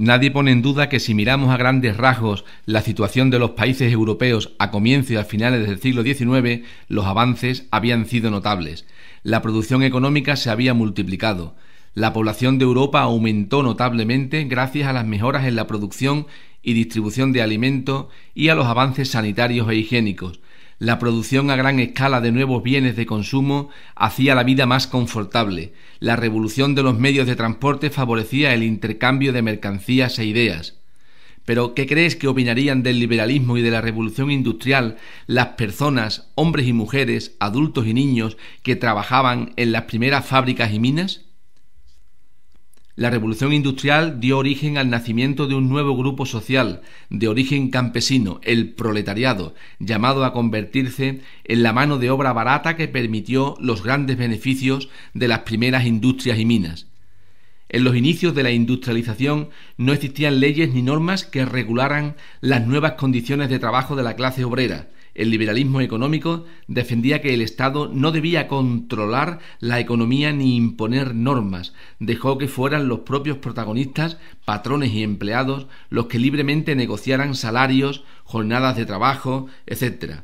Nadie pone en duda que si miramos a grandes rasgos la situación de los países europeos a comienzos y a finales del siglo XIX, los avances habían sido notables. La producción económica se había multiplicado. La población de Europa aumentó notablemente gracias a las mejoras en la producción y distribución de alimentos y a los avances sanitarios e higiénicos. La producción a gran escala de nuevos bienes de consumo hacía la vida más confortable. La revolución de los medios de transporte favorecía el intercambio de mercancías e ideas. Pero, ¿qué crees que opinarían del liberalismo y de la revolución industrial las personas, hombres y mujeres, adultos y niños, que trabajaban en las primeras fábricas y minas? La revolución industrial dio origen al nacimiento de un nuevo grupo social, de origen campesino, el proletariado, llamado a convertirse en la mano de obra barata que permitió los grandes beneficios de las primeras industrias y minas. En los inicios de la industrialización no existían leyes ni normas que regularan las nuevas condiciones de trabajo de la clase obrera. El liberalismo económico defendía que el Estado no debía controlar la economía ni imponer normas, dejó que fueran los propios protagonistas, patrones y empleados, los que libremente negociaran salarios, jornadas de trabajo, etc.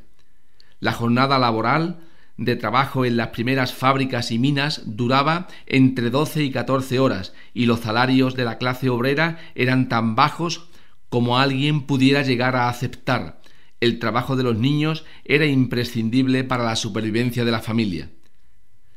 La jornada laboral de trabajo en las primeras fábricas y minas duraba entre 12 y 14 horas y los salarios de la clase obrera eran tan bajos como alguien pudiera llegar a aceptar. El trabajo de los niños era imprescindible para la supervivencia de la familia.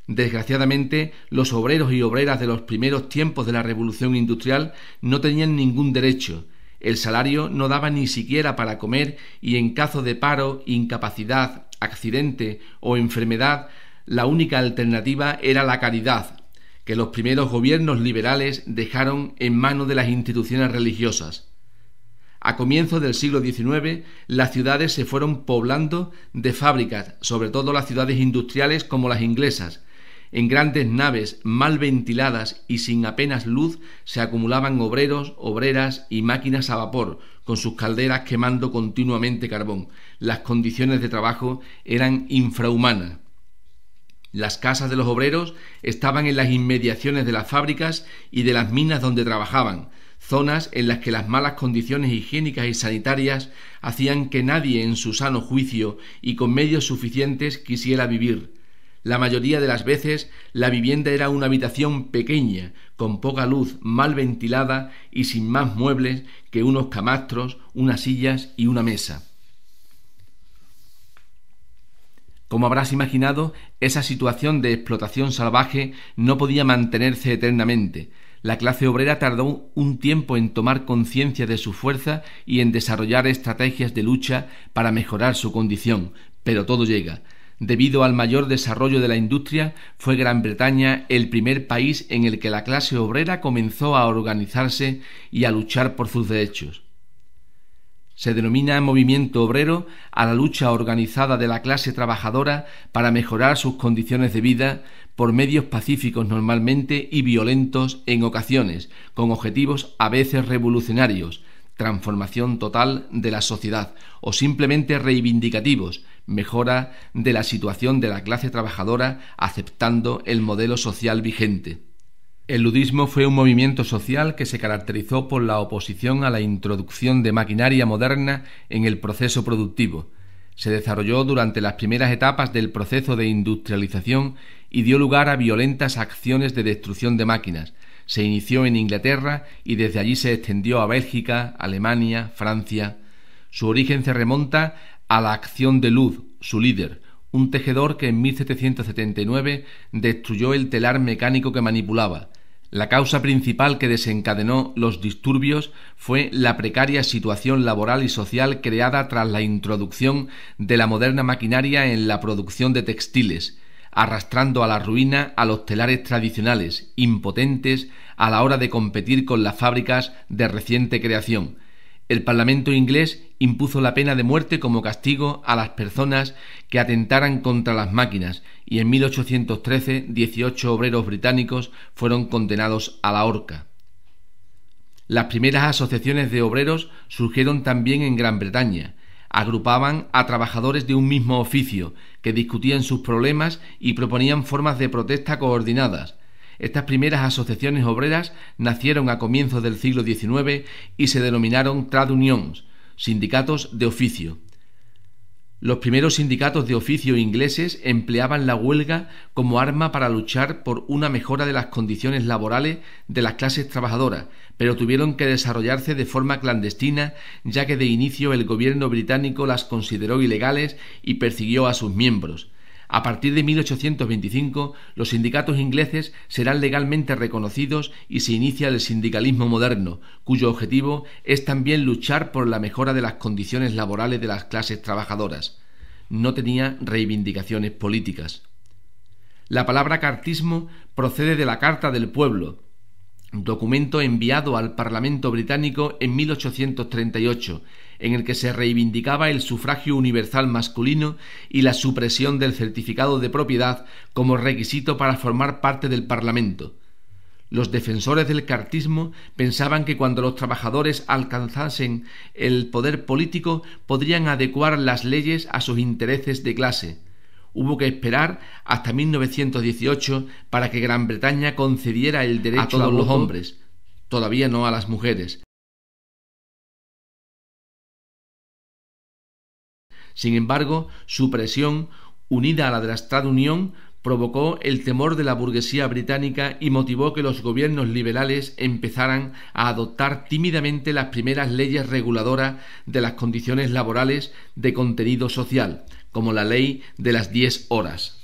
Desgraciadamente, los obreros y obreras de los primeros tiempos de la revolución industrial no tenían ningún derecho. El salario no daba ni siquiera para comer y en caso de paro, incapacidad, accidente o enfermedad, la única alternativa era la caridad, que los primeros gobiernos liberales dejaron en manos de las instituciones religiosas. A comienzos del siglo XIX, las ciudades se fueron poblando de fábricas, sobre todo las ciudades industriales como las inglesas. En grandes naves mal ventiladas y sin apenas luz se acumulaban obreros, obreras y máquinas a vapor, con sus calderas quemando continuamente carbón. Las condiciones de trabajo eran infrahumanas. Las casas de los obreros estaban en las inmediaciones de las fábricas y de las minas donde trabajaban, zonas en las que las malas condiciones higiénicas y sanitarias hacían que nadie en su sano juicio y con medios suficientes quisiera vivir. La mayoría de las veces la vivienda era una habitación pequeña, con poca luz, mal ventilada y sin más muebles que unos camastros, unas sillas y una mesa. Como habrás imaginado, esa situación de explotación salvaje no podía mantenerse eternamente. La clase obrera tardó un tiempo en tomar conciencia de su fuerza y en desarrollar estrategias de lucha para mejorar su condición, pero todo llega. Debido al mayor desarrollo de la industria, fue Gran Bretaña el primer país en el que la clase obrera comenzó a organizarse y a luchar por sus derechos. Se denomina movimiento obrero a la lucha organizada de la clase trabajadora para mejorar sus condiciones de vida por medios pacíficos normalmente y violentos en ocasiones, con objetivos a veces revolucionarios, transformación total de la sociedad, o simplemente reivindicativos, mejora de la situación de la clase trabajadora aceptando el modelo social vigente. El ludismo fue un movimiento social que se caracterizó por la oposición a la introducción de maquinaria moderna en el proceso productivo. Se desarrolló durante las primeras etapas del proceso de industrialización y dio lugar a violentas acciones de destrucción de máquinas. Se inició en Inglaterra y desde allí se extendió a Bélgica, Alemania, Francia. Su origen se remonta a la acción de Lud, su líder, un tejedor que en 1779 destruyó el telar mecánico que manipulaba. La causa principal que desencadenó los disturbios fue la precaria situación laboral y social creada tras la introducción de la moderna maquinaria en la producción de textiles, arrastrando a la ruina a los telares tradicionales, impotentes a la hora de competir con las fábricas de reciente creación. El Parlamento inglés impuso la pena de muerte como castigo a las personas que atentaran contra las máquinas y en 1813 18 obreros británicos fueron condenados a la horca. Las primeras asociaciones de obreros surgieron también en Gran Bretaña. Agrupaban a trabajadores de un mismo oficio que discutían sus problemas y proponían formas de protesta coordinadas. Estas primeras asociaciones obreras nacieron a comienzos del siglo XIX y se denominaron trade unions, sindicatos de oficio. Los primeros sindicatos de oficio ingleses empleaban la huelga como arma para luchar por una mejora de las condiciones laborales de las clases trabajadoras, pero tuvieron que desarrollarse de forma clandestina, ya que de inicio el gobierno británico las consideró ilegales y persiguió a sus miembros. A partir de 1825, los sindicatos ingleses serán legalmente reconocidos y se inicia el sindicalismo moderno, cuyo objetivo es también luchar por la mejora de las condiciones laborales de las clases trabajadoras. No tenía reivindicaciones políticas. La palabra cartismo procede de la Carta del Pueblo, documento enviado al Parlamento británico en 1838, en el que se reivindicaba el sufragio universal masculino y la supresión del certificado de propiedad como requisito para formar parte del Parlamento. Los defensores del cartismo pensaban que cuando los trabajadores alcanzasen el poder político podrían adecuar las leyes a sus intereses de clase. Hubo que esperar hasta 1918 para que Gran Bretaña concediera el derecho a todos los hombres, todavía no a las mujeres. Sin embargo, su presión, unida a la de la trade union, provocó el temor de la burguesía británica y motivó que los gobiernos liberales empezaran a adoptar tímidamente las primeras leyes reguladoras de las condiciones laborales de contenido social, como la Ley de las 10 horas.